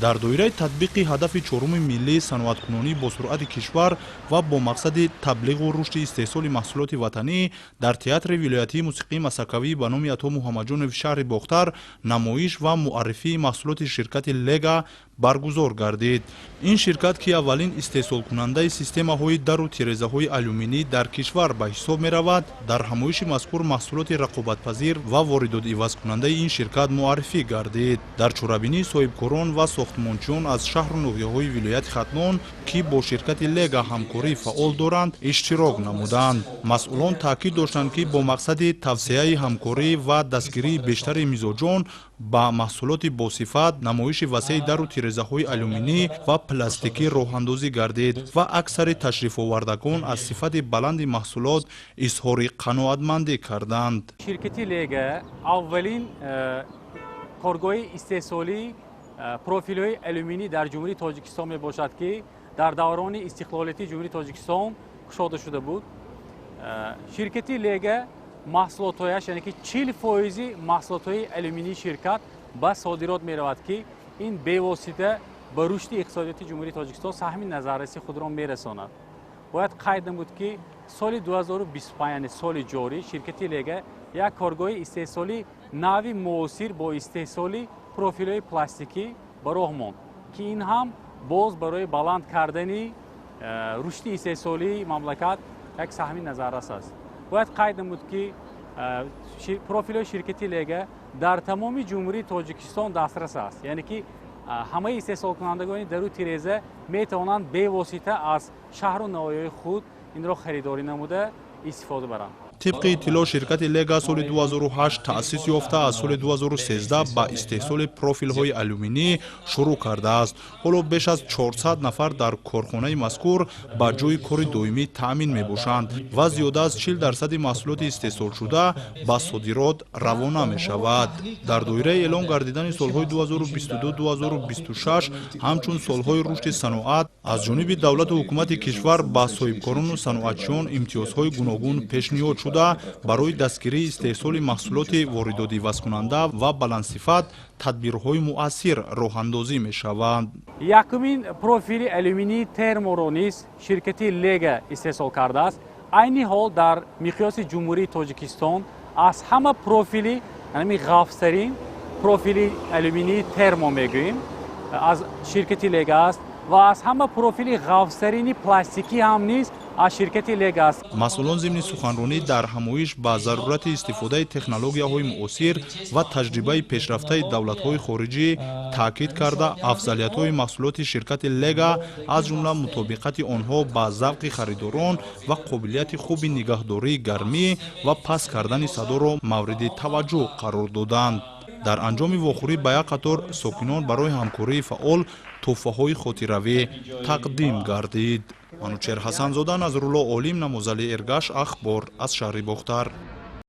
дар доираи татбиқи ҳадафи чоруми миллии саноаткунонӣ бо суръати кишвар ва бо мақсади таблиғу рушди истеҳсоли маҳсулоти ватанӣ дар театри вилоятии мусиқии масакавӣ ба номи Ато Муҳаммаҷонов шаҳри Бохтар намоиш ва муаррифии маҳсулоти ширкати Лега баргузор гардид. Ин ширкат ки аввалин истеҳсолкунандаи системаҳои дару тирезаҳои алюминӣ дар кишвар ба ҳисоб меравад, дар ҳамоиши мазкур маҳсулоти рақобатпазир ва воридотивазкунандаи ин ширкат муаррифӣ гардид. Дар чорабинии соҳибкорон ва сохтмончиён аз шаҳру ноҳияҳои вилояти Хатнон ки бо ширкати Лега ҳамкорӣ фаъол доранд, иштирок намуданд. Масъулон таъкид доштанд ки бо мақсади тавсеаи ҳамкорӣ ва дастгирии бештари мизоҷон ба маҳсулоти босифат, намоиши васеъи дару тирезаҳои алюминӣ ва пластикӣ роҳандозӣ гардид ва аксари ташрифовардагон аз сифати баланди маҳсулот изҳори қаноатмандӣ карданд. Ширкати Лега аввалин коргоҳи истеҳсолии профилҳои алюминӣ дар ҷумҳурии Тоҷикистон мебошад ки дар даврони истиқлолияти ҷумҳурии Тоҷикистон кушода шуда буд. Ширкати Лега маҳсулотҳояш, яъне ки 40% маҳсулотҳои алюминии ширкат ба содирот меравад ки ин бевосита ба рушди иқтисодияти ҷумҳурии Тоҷикистон саҳми назарраси худро мерасонад. Бояд қайд намуд ки соли 2025, яъне соли ҷорӣ, ширкати Лега як коргоҳи истеҳсоли нави муосир бо истеҳсоли профилҳои пластикӣ ба роҳ монд ки ин ҳам боз барои баланд кардани рушди истеҳсолии мамлакат як саҳми назаррас аст. Бояд қайд намуд ки профилҳои ширкати Лега дар тамоми ҷумҳурии Тоҷикистон дастрас аст, яъне ки ҳамаи истеҳсолкунандагони дару тиреза метавонанд бевосита аз шаҳру ноҳияҳои худ инро харидорӣ намуда истифода баранд. طبق اطلاع شرکت لگا سال 2008 تأسیس یافته از سال 2013 با استحصال پروفیل های آلومینی شروع کرده است. حالا بیش از 400 نفر در کارخانه مذکور با جای کار دائمی تامین میباشند و زیاده از 40% محصولات استحصال شده با صادرات روانه می شود. در دایره اعلام گردیدن سالهای 2022-2026 همچون سالهای رشد صنعت از جانب دولت و حکومت کشور با صاحبکاران و صنعتچیان امتیازهای گوناگون پیشنهاد شده برای دستگیری استحصال محصولات واردات‌وصل‌کننده و بلندصفت تدبیرهای مؤثر راه اندازی می شوند. یکمین پروفیل آلومینی ترمو نیز شرکتی لگا استحصال کرده است. عین حال در مقیاس جمهوری تاجیکستان از همه پروفیلی، یعنی غاف‌ترین پروفیل آلومینی ترمو میگوییم از شرکتی لگا است و از همه پروفیل غاف‌ترین پلاستیکی هم نیز از شرکتی لگا است. مسئولان ضمن سخنرانی در همایش با ضرورت استفاده تکنولوژی‌های معاصر و تجربه پیشرفته دولت‌های خارجی تاکید کرده افضلیت‌های محصولات شرکت لگا از جمله مطابقت آنها با ذوق خریداران و قابلیت خوب نگهداری گرمی و پس کردن صدا را مورد توجه قرار دادند. در انجام واخوری به یک قطار ساکنان برای همکاری فعال تحفه‌های خاطره‌ای تقدیم گردید. منوچهر حسن‌زاده، نظرالله عالم، نمازلی ارگش، اخبار از شهر بختر.